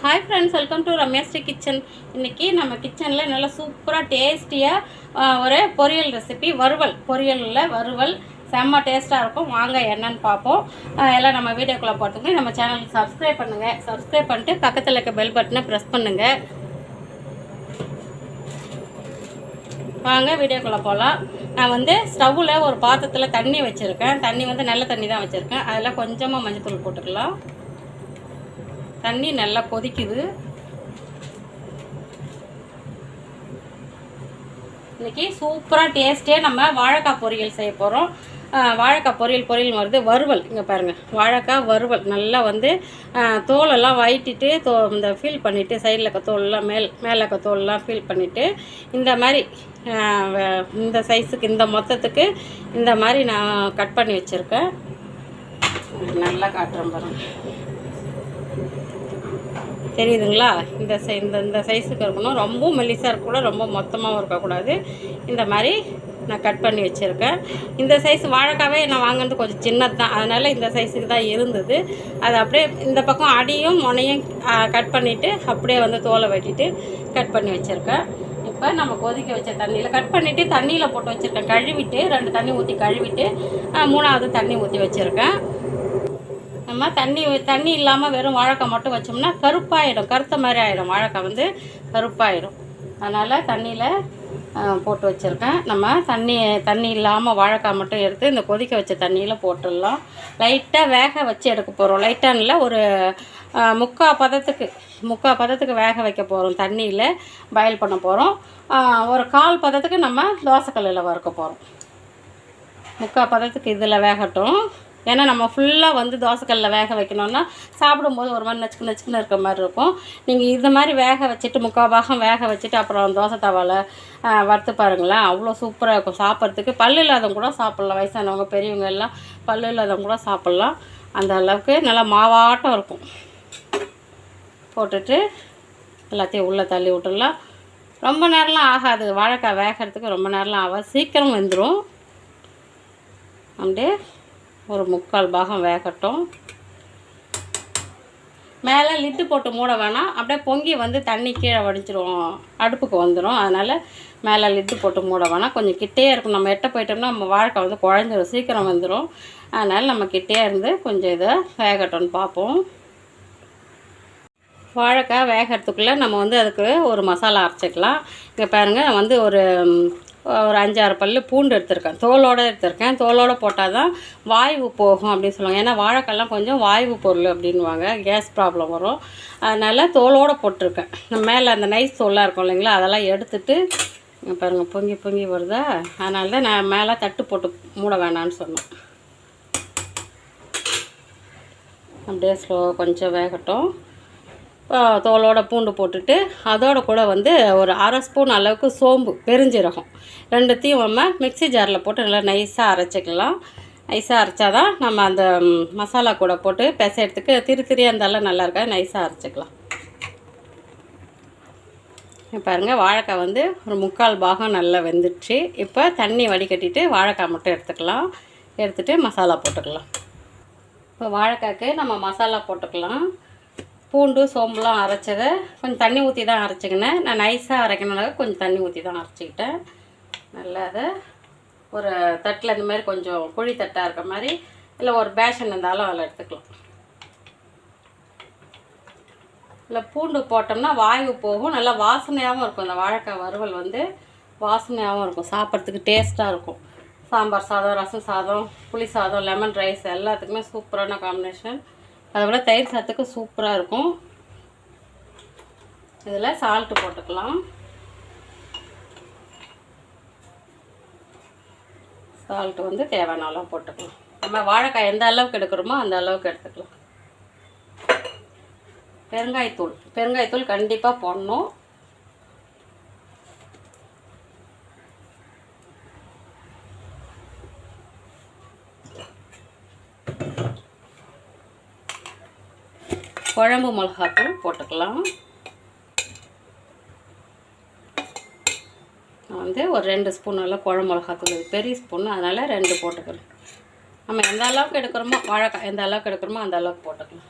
Hi friends, welcome to Ramyashree kitchen. இன்றைக்கி நம்ம கிச்சனில் நல்லா சூப்பராக டேஸ்டியாக ஒரு பொரியல் ரெசிபி, வறுவல் செம்ம டேஸ்ட்டாக இருக்கும். வாங்க என்னன்னு பார்ப்போம். எல்லாம் நம்ம வீடியோக்குள்ளே போகிறதுக்கு நம்ம சேனலுக்கு சப்ஸ்கிரைப் பண்ணுங்கள். சப்ஸ்கிரைப் பண்ணிட்டு பக்கத்தில் இருக்க பெல் பட்டனை ப்ரெஸ் பண்ணுங்கள். வாங்க வீடியோக்குள்ளே போகலாம். நான் வந்து ஸ்டவ்வில் ஒரு பாத்திரத்தில் தண்ணி வச்சுருக்கேன். தண்ணி வந்து நல்ல தண்ணி தான் வச்சுருக்கேன். அதில் கொஞ்சமாக மஞ்சள்தூள் போட்டுக்கலாம். தண்ணி நல்லா கொதிக்குது. இன்றைக்கி சூப்பராக டேஸ்ட்டே நம்ம வாழைக்காய் பொரியல் செய்ய போகிறோம். வாழைக்காய் பொரியல் வருது. வறுவல் இங்கே பாருங்கள், வாழைக்காய் வறுவல் நல்லா வந்து தோலெல்லாம் வயிட்டிட்டு இந்த ஃபீல் பண்ணிவிட்டு சைடில் இருக்க தோலெல்லாம் மேலே இருக்க தோலெல்லாம் ஃபீல் பண்ணிவிட்டு இந்த மாதிரி இந்த சைஸுக்கு இந்த மொத்தத்துக்கு இந்த மாதிரி நான் கட் பண்ணி வச்சுருக்கேன். நல்லா காட்டுறேன் பாருங்கள், தெரியுதுங்களா? இந்த சைஸுக்கு இருக்கணும். ரொம்ப மெல்லிசாக இருக்கக்கூடாது, ரொம்ப மொத்தமாகவும் இருக்கக்கூடாது. இந்த மாதிரி நான் கட் பண்ணி வச்சுருக்கேன். இந்த சைஸ் வாழைக்காவே நான் வாங்கினது கொஞ்சம் சின்னது தான், அதனால் இந்த சைஸுக்கு தான் இருந்தது. அது அப்படியே இந்த பக்கம் அடியும் முனையும் கட் பண்ணிவிட்டு அப்படியே வந்து தோலை வெட்டிட்டு கட் பண்ணி வச்சுருக்கேன். இப்போ நம்ம கொதிக்க வச்ச தண்ணியில் கட் பண்ணிவிட்டு தண்ணியில் போட்டு வச்சுருக்கேன். கழுவிட்டு 2 தண்ணி ஊற்றி கழுவிட்டு 3வது தண்ணி ஊற்றி வச்சுருக்கேன். நம்ம தண்ணி இல்லாமல் வெறும் வாழைக்காய் மட்டும் வச்சோம்னா கருப்பாயிடும், கருத்த மாதிரி ஆகிடும். வாழைக்காய் வந்து கருப்பாயிடும். அதனால் தண்ணியில் போட்டு வச்சுருக்கேன். நம்ம தண்ணி இல்லாமல் வாழைக்காய் மட்டும் எடுத்து இந்த கொதிக்க வச்ச தண்ணியில் போட்டுடலாம். லைட்டாக வேக வச்சு எடுக்க போகிறோம். லைட்டாக இல்லை, ஒரு முக்கால் பதத்துக்கு வேக வைக்க போகிறோம். தண்ணியில் பாயில் பண்ண போகிறோம். ஒரு 1/4 பதத்துக்கு நம்ம தோசைக்கல்லில் வறுக்க போகிறோம். முக்கால் பதத்துக்கு இதில் வேகட்டும். ஏன்னா நம்ம ஃபுல்லாக வந்து தோசைக்கல்லில் வேக வைக்கணுன்னா சாப்பிடும்போது ஒரு மாதிரி நச்சுக்குன்னு இருக்கிற மாதிரி இருக்கும். நீங்கள் இந்த மாதிரி வேக வச்சுட்டு 3/4 பாகம் வேக வச்சுட்டு அப்புறம் தோசை தவாவில் வறுத்து பாருங்களேன், அவ்வளோ சூப்பராக இருக்கும். சாப்பிட்றதுக்கு பல்லு இல்லாதவங்க கூட சாப்பிட்லாம். வயசானவங்க பெரியவங்க எல்லாம் பல்லு இல்லாதவங்க கூட சாப்பிட்லாம். அந்த அளவுக்கு நல்லா மாவாட்டம் இருக்கும். போட்டுட்டு எல்லாத்தையும் உள்ளே தள்ளி விட்டுடலாம். ரொம்ப நேரம்லாம் ஆகாது. வாழைக்காய் வேகிறதுக்கு ரொம்ப நேரம்லாம் ஆகாது, சீக்கிரம் வெந்துடும். அப்படியே ஒரு 3/4 பாகம் வேகட்டும். மேலே லிட்டு போட்டு மூட வேணாம், அப்படியே பொங்கி வந்து தண்ணி கீழே வடிச்சிடும், அடுப்புக்கு வந்துடும். அதனால் மேலே லிட்டு போட்டு மூட வேணாம், கொஞ்சம் கிட்டே இருக்கும். நம்ம எட்ட போயிட்டோம்னா நம்ம வாழைக்காய் வந்து குழஞ்சிடும், சீக்கிரம் வந்துடும். அதனால் நம்ம கிட்டே இருந்து கொஞ்சம் இதை வேகட்டும்னு பார்ப்போம். வாழைக்காய் வேகிறதுக்குள்ளே நம்ம வந்து அதுக்கு ஒரு மசாலா அரைச்சிக்கலாம். இங்கே பாருங்கள், வந்து ஒரு 5-6 பல்லு பூண்டு எடுத்திருக்கேன். தோலோடு எடுத்திருக்கேன். தோலோடு போட்டால் தான் வாய்வு போகும் அப்படின்னு சொல்லுவாங்க. ஏன்னா வாழைக்காய்லாம் கொஞ்சம் வாய்வு பொருள் அப்படின்வாங்க, கேஸ் ப்ராப்ளம் வரும். அதனால் தோலோடு போட்டிருக்கேன். மேலே அந்த நைஸ் தோலாக இருக்கும் இல்லைங்களா, அதெல்லாம் எடுத்துட்டு பாருங்கள் பொங்கி வருதா. அதனால தான் நான் மேலே தட்டு போட்டு மூட வேணான்னு சொன்னேன். அப்படியே கொஞ்சம் வேகட்டும். தோலோட பூண்டு போட்டுட்டு அதோட கூட வந்து ஒரு 1/2 ஸ்பூன் அளவுக்கு சோம்பு, பெருஞ்சீரகம், 2த்தையும் நம்ம மிக்ஸி ஜாரில் போட்டு நல்லா நைஸாக அரைச்சிக்கலாம். நைஸாக அரைச்சா தான் நம்ம அந்த மசாலா கூட போட்டு பிசைறதுக்கு திரியாக இருந்தாலும் நல்லா இருக்காது. நைஸாக அரைச்சிக்கலாம். பாருங்கள், வாழைக்காய் வந்து ஒரு 3/4 பாகம் நல்லா வெந்துடுச்சு. இப்போ தண்ணி வடிகட்டிட்டு வாழைக்காய் மட்டும் எடுத்துக்கலாம். எடுத்துகிட்டு மசாலா போட்டுக்கலாம். இப்போ வாழைக்காய்க்கு நம்ம மசாலா போட்டுக்கலாம். பூண்டு சோம்புலாம் அரைச்சதை கொஞ்சம் தண்ணி ஊற்றி தான் அரைச்சிக்கினேன். நான் நைஸாக அரைக்கணுன்னாக்க கொஞ்சம் தண்ணி ஊற்றி தான் அரைச்சிக்கிட்டேன். நல்லா அதை ஒரு தட்டில் இந்த மாதிரி கொஞ்சம் குழி தட்டாக இருக்க மாதிரி, இல்லை ஒரு பேஷன் இருந்தாலும் அதில் எடுத்துக்கலாம். இல்லை பூண்டு போட்டோம்னா வாய்வு போகும், நல்லா வாசனையாகவும் இருக்கும். இந்த வாழைக்காய் வறுவல் வந்து வாசனையாகவும் இருக்கும், சாப்பிட்றதுக்கு டேஸ்ட்டாக இருக்கும். சாம்பார் சாதம், ரசம் சாதம், புளி சாதம், லெமன் ரைஸ் எல்லாத்துக்குமே சூப்பரான காம்பினேஷன். அதை விட தயிர் சாதத்துக்கு சூப்பராக இருக்கும். இதில் சால்ட்டு போட்டுக்கலாம். சால்ட்டு வந்து தேவையான அளவு போட்டுக்கலாம். நம்ம வாழைக்காய் எந்த அளவுக்கு எடுக்கிறோமோ அந்த அளவுக்கு எடுத்துக்கலாம். பெருங்காயத்தூள் கண்டிப்பாக போடணும். குழம்பு மிளகாத்தூள் போட்டுக்கலாம். நான் வந்து ஒரு 2 ஸ்பூன் அளவு குழம்பு மிளகாத்தூள், இது பெரிய ஸ்பூன், அதனால் 2 போட்டுக்கிறேன். நம்ம எந்த அளவுக்கு எடுக்கிறோமோ வாழைக்காய் எந்த அளவுக்கு எடுக்கிறோமோ அந்த அளவுக்கு போட்டுக்கலாம்.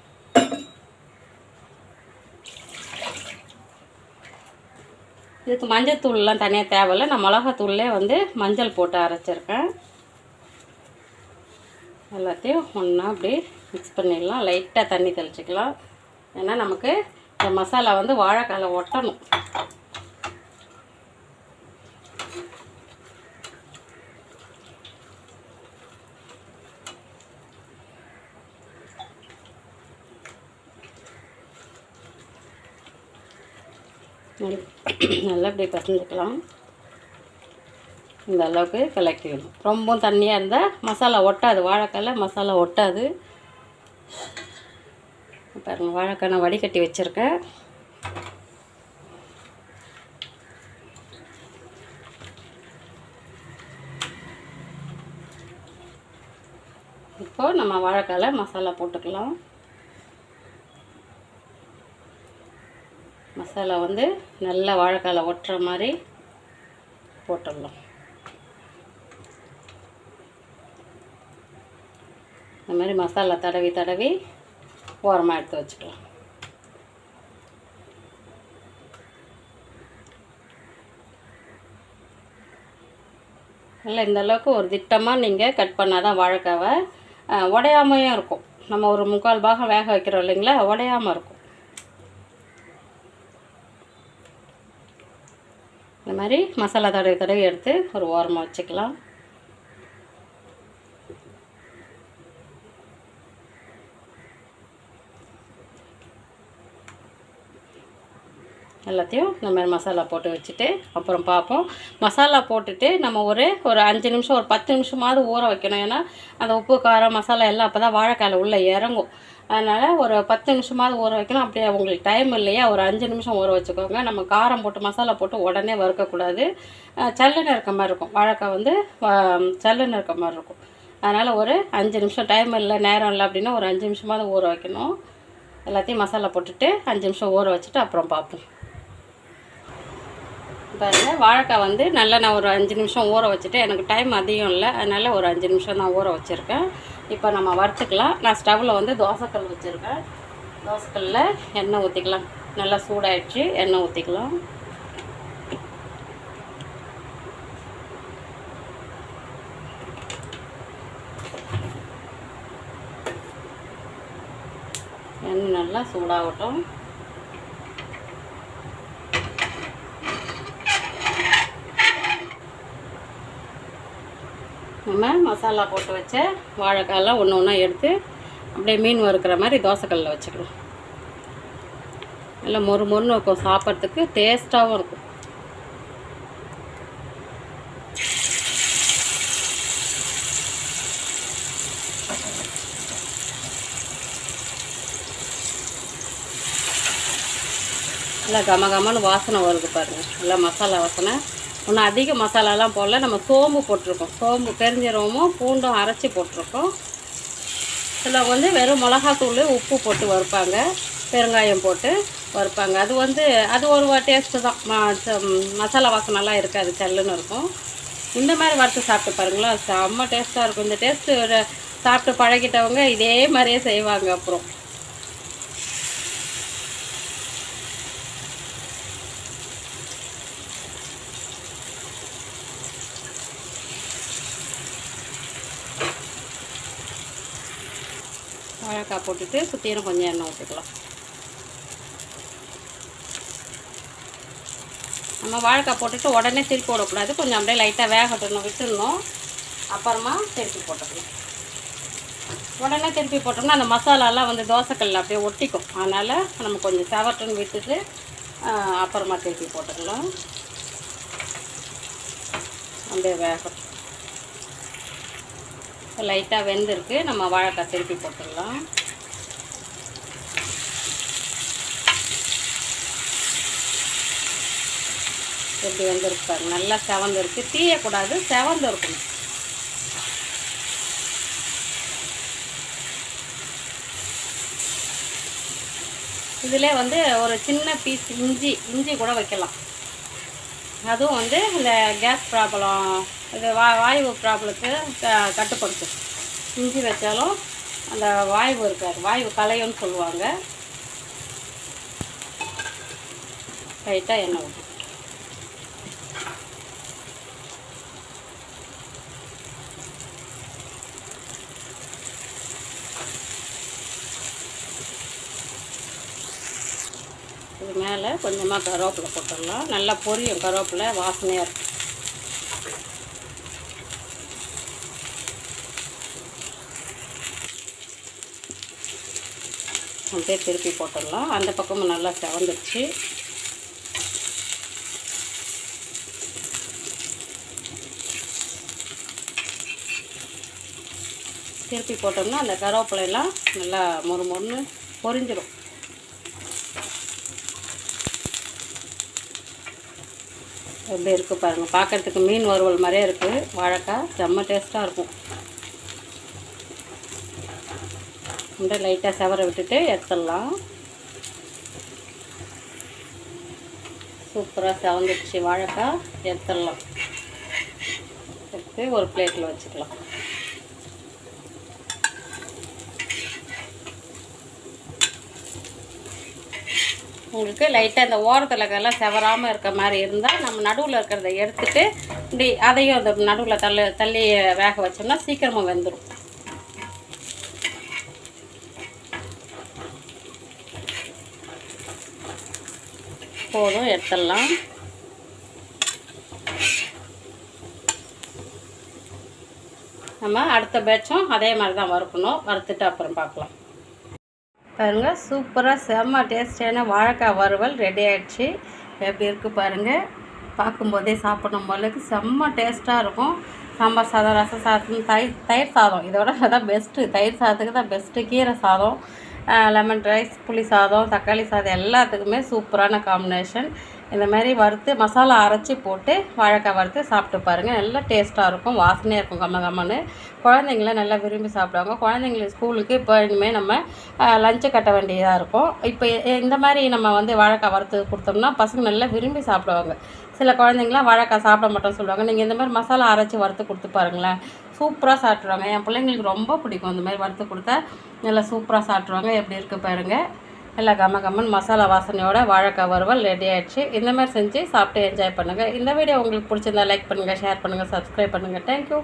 இதுக்கு மஞ்சள் தூள்லாம் தனியாக தேவையில்லை. நான் மிளகாத்தூள்லே வந்து மஞ்சள் போட்டு அரைச்சிருக்கேன். எல்லாத்தையும் ஒன்றா அப்படி மிக்ஸ் பண்ணிடலாம். லைட்டாக தண்ணி தெளிச்சிக்கலாம். ஏன்னா நமக்கு இந்த மசாலா வந்து வாழைக்காயில் ஒட்டணும். நல்லா இப்படி பசஞ்சிக்கலாம். இந்த அளவுக்கு கலக்கிடணும். ரொம்ப தண்ணியாக இருந்தால் மசாலா ஒட்டாது. வாழைக்காயில் மசாலா ஒட்டாது. பாருங்கள், வாழைக்காய் நான் வடிகட்டி வச்சுருக்கேன். இப்போது நம்ம வாழைக்காயில் மசாலா போட்டுக்கலாம். மசாலா வந்து நல்லா வாழைக்காயில் ஒட்டுற மாதிரி போட்டுடலாம். இந்த மாதிரி மசாலா தடவி தடவி ஓரமாக எடுத்து வச்சுக்கலாம். நல்லா இந்த அளவுக்கு ஒரு திட்டமாக நீங்கள் கட் பண்ணால் தான் வாழைக்காவை உடையாமையும் இருக்கும். நம்ம ஒரு 3/4 பாகம் வேக வைக்கிறோம் இல்லைங்களா, உடையாமல் இருக்கும். இந்த மாதிரி மசாலா தடவி தடவி எடுத்து ஒரு ஓரமாக வச்சுக்கலாம். எல்லாத்தையும் இந்த மாதிரி மசாலா போட்டு வச்சுட்டு அப்புறம் பார்ப்போம். மசாலா போட்டுட்டு நம்ம ஒரு 5 நிமிஷம் ஒரு 10 நிமிஷமாவது ஊற வைக்கணும். ஏன்னா அந்த உப்பு காரம் மசாலா எல்லாம் அப்போ தான் வாழைக்காயில் உள்ளே இறங்கும். அதனால் ஒரு 10 நிமிஷமாவது ஊற வைக்கணும். அப்படியே உங்களுக்கு டைம் இல்லையா, ஒரு 5 நிமிஷம் ஊற வச்சுக்கோங்க. நம்ம காரம் போட்டு மசாலா போட்டு உடனே வறுக்கக்கூடாது. சல்லுன்னு இருக்க மாதிரி இருக்கும். வாழைக்காய் வந்து சல்லுன்னு இருக்க மாதிரி இருக்கும். அதனால் ஒரு 5 நிமிஷம், டைம் இல்லை நேரம் இல்லை அப்படின்னா ஒரு 5 நிமிஷமாவது ஊற வைக்கணும். எல்லாத்தையும் மசாலா போட்டுட்டு 5 நிமிஷம் ஊற வச்சுட்டு அப்புறம் பார்ப்போம். பாருங்கள், வாழைக்காய் வந்து நல்லா நான் ஒரு 5 நிமிஷம் ஊற வச்சுட்டு, எனக்கு டைம் அதிகம் இல்லை, அதனால் ஒரு 5 நிமிஷம் தான் ஊற வச்சுருக்கேன். இப்போ நம்ம வறுத்துக்கலாம். நான் ஸ்டவ்வில் வந்து தோசைக்கல் வச்சுருக்கேன். தோசைக்கல்லில் எண்ணெய் ஊற்றிக்கலாம். நல்லா சூடாகிடுச்சு, எண்ணெய் ஊற்றிக்கலாம். எண்ணெய் நல்லா சூடாகட்டும். நம்ம மசாலா போட்டு வச்ச வாழைக்காயெல்லாம் ஒன்று ஒன்றா எடுத்து அப்படியே மீன் வறுக்கிற மாதிரி தோசைக்கல்லில் வச்சுக்கலாம். நல்லா மொறு மொறுன்னு இருக்கும், சாப்பிட்றதுக்கு டேஸ்ட்டாகவும் இருக்கும். நல்லா கமகமன்னு வாசனை வருது பாருங்கள். நல்லா மசாலா வாசனை. ஒன்றும் அதிக மசாலாலாம் போடல. நம்ம சோம்பு போட்டிருக்கோம். சோம்பு, பெருஞ்சீரகமும் பூண்டும் அரைச்சி போட்டிருக்கோம். இதில் வந்து வெறும் மிளகாத்தூள், உப்பு போட்டு வறுப்பாங்க, பெருங்காயம் போட்டு வறுப்பாங்க. அது ஒரு டேஸ்ட்டு தான். மசாலா வாசனைலாம் இருக்காது, சல்லுன்னு இருக்கும். இந்த மாதிரி வறுத்து சாப்பிட்டு பாருங்களா, செம்ம டேஸ்ட்டாக இருக்கும். இந்த டேஸ்ட்டு சாப்பிட்டு பழகிட்டவங்க இதே மாதிரியே செய்வாங்க. அப்புறம் வாழைக்காய் போட்டுட்டு சுற்றியும் கொஞ்சம் எண்ணெய் ஊற்றிக்கலாம். நம்ம வாழைக்காய் போட்டுட்டு உடனே திருப்பி விடக்கூடாது. கொஞ்சம் அப்படியே லைட்டாக வேகட்டணும், விட்டுடணும். அப்புறமா திருப்பி போட்டுக்கணும். உடனே திருப்பி போட்டோம்னா அந்த மசாலாலாம் வந்து தோசைக்கல்லில் அப்படியே ஒட்டிக்கும். அதனால் நம்ம கொஞ்சம் செவட்டுன்னு விட்டுட்டு அப்புறமா திருப்பி போட்டுக்கலாம். அப்படியே வேகட்டும். லைட்டாக வெந்திருக்கு. நம்ம வாழைக்காய் திருப்பி போட்டுடலாம். எப்படி வெந்திருக்கு பாருங்க, நல்லா செவந்திருக்கு. தீயக்கூடாது, செவந்து இருக்கணும். இதில் வந்து ஒரு சின்ன பீஸ் இஞ்சி கூட வைக்கலாம். அதுவும் வந்து இந்த கேஸ் ப்ராப்ளம், இது வாயு ப்ராப்ளத்துக்கு கட்டுப்படுத்தும். இஞ்சி வச்சாலும் அந்த வாயு இருக்காது, வாயு கலையும்னு சொல்லுவாங்க. லைட்டாக எண்ணெய் ஊற்றி இது மேலே கொஞ்சமாக கருவேப்பிலை போட்டுடலாம். நல்லா பொரியும், கருவேப்பிலை வாசனையாக இருக்கும். அப்படியே திருப்பி போட்டுடலாம். அந்த பக்கமும் நல்லா செவந்துடுச்சு. திருப்பி போட்டோம்னா அந்த கருவேப்பிலையெல்லாம் நல்லா மொறுமொறுன்னு பொரிஞ்சிடும். எப்படி இருக்குது பாருங்கள், பார்க்குறதுக்கு மீன் வறுவல் மாதிரியே இருக்குது. வாழைக்காய் செம்ம டேஸ்ட்டாக இருக்கும். அப்படியே லைட்டாக செவர விட்டுட்டு எடுத்துடலாம். சூப்பராக செவந்துடுச்சு வாழைக்காய். எடுத்துடலாம். எடுத்து ஒரு பிளேட்டில் வச்சுக்கலாம். உங்களுக்கு லைட்டாக இந்த ஓரத்தில் இருக்கிறதெல்லாம் செவராமல் இருக்க மாதிரி இருந்தால் நம்ம நடுவில் இருக்கிறத எடுத்துகிட்டு இப்படி அதையும் அந்த நடுவில் தள்ளி வேக வச்சோம்னா சீக்கிரமாக வெந்துடும். போதும், எடுத்துடலாம். நம்ம அடுத்த பேட்சும் அதே மாதிரி தான் வறுக்கணும். வறுத்துட்டு அப்புறம் பார்க்கலாம். பாருங்கள், சூப்பராக செம்ம டேஸ்டியான வாழைக்காய் வறுவல் ரெடி ஆகிடுச்சு. எப்படி இருக்குது பாருங்கள். பார்க்கும்போதே சாப்பிடணும் போலக்கு செம்ம டேஸ்ட்டாக இருக்கும். சாம்பார் சாதம், ரசம் சாதம், தயிர் சாதம் இதோட அதான் பெஸ்ட்டு. தயிர் சாதத்துக்கு தான் பெஸ்ட்டு. கீரை சாதம், லெமன் ரைஸ், புளி சாதம், தக்காளி சாதம் எல்லாத்துக்குமே சூப்பரான காம்பினேஷன். இந்த மாதிரி வறுத்து மசாலா அரைச்சி போட்டு வாழைக்காய் வறுத்து சாப்பிட்டு பாருங்கள். நல்லா டேஸ்ட்டாக இருக்கும், வாசனையாக இருக்கும், கம்மன்னு. குழந்தைங்கள நல்லா விரும்பி சாப்பிடுவாங்க. குழந்தைங்களுக்கு ஸ்கூலுக்கு இப்போ இனிமேல் நம்ம லஞ்சு கட்ட வேண்டியதாக இருக்கும். இப்போ இந்த மாதிரி நம்ம வந்து வாழைக்காய் வறுத்து கொடுத்தோம்னா பசங்க நல்லா விரும்பி சாப்பிடுவாங்க. சில குழந்தைங்களாம் வாழைக்காய் சாப்பிட மாட்டோம்னு சொல்லுவாங்க. நீங்கள் இந்த மாதிரி மசாலா அரைச்சி வறுத்து கொடுத்து பாருங்களேன், சூப்பராக சாப்பிட்ருவாங்க. என் பிள்ளைங்களுக்கு ரொம்ப பிடிக்கும் இந்த மாதிரி வறுத்து கொடுத்தா. நல்லா சூப்பராக சாப்பிட்ருவாங்க. எப்படி இருக்குது பாருங்கள். நல்லா கம்மன் மசாலா வாசனையோட வாழைக்காய் வறுவல் ரெடி ஆகிடுச்சு. இந்த மாதிரி செஞ்சு சாப்பிட்டு என்ஜாய் பண்ணுங்கள். இந்த வீடியோ உங்களுக்கு பிடிச்சிருந்தா லைக் பண்ணுங்கள், ஷேர் பண்ணுங்கள், சப்ஸ்கிரைப் பண்ணுங்கள். தேங்க்யூ.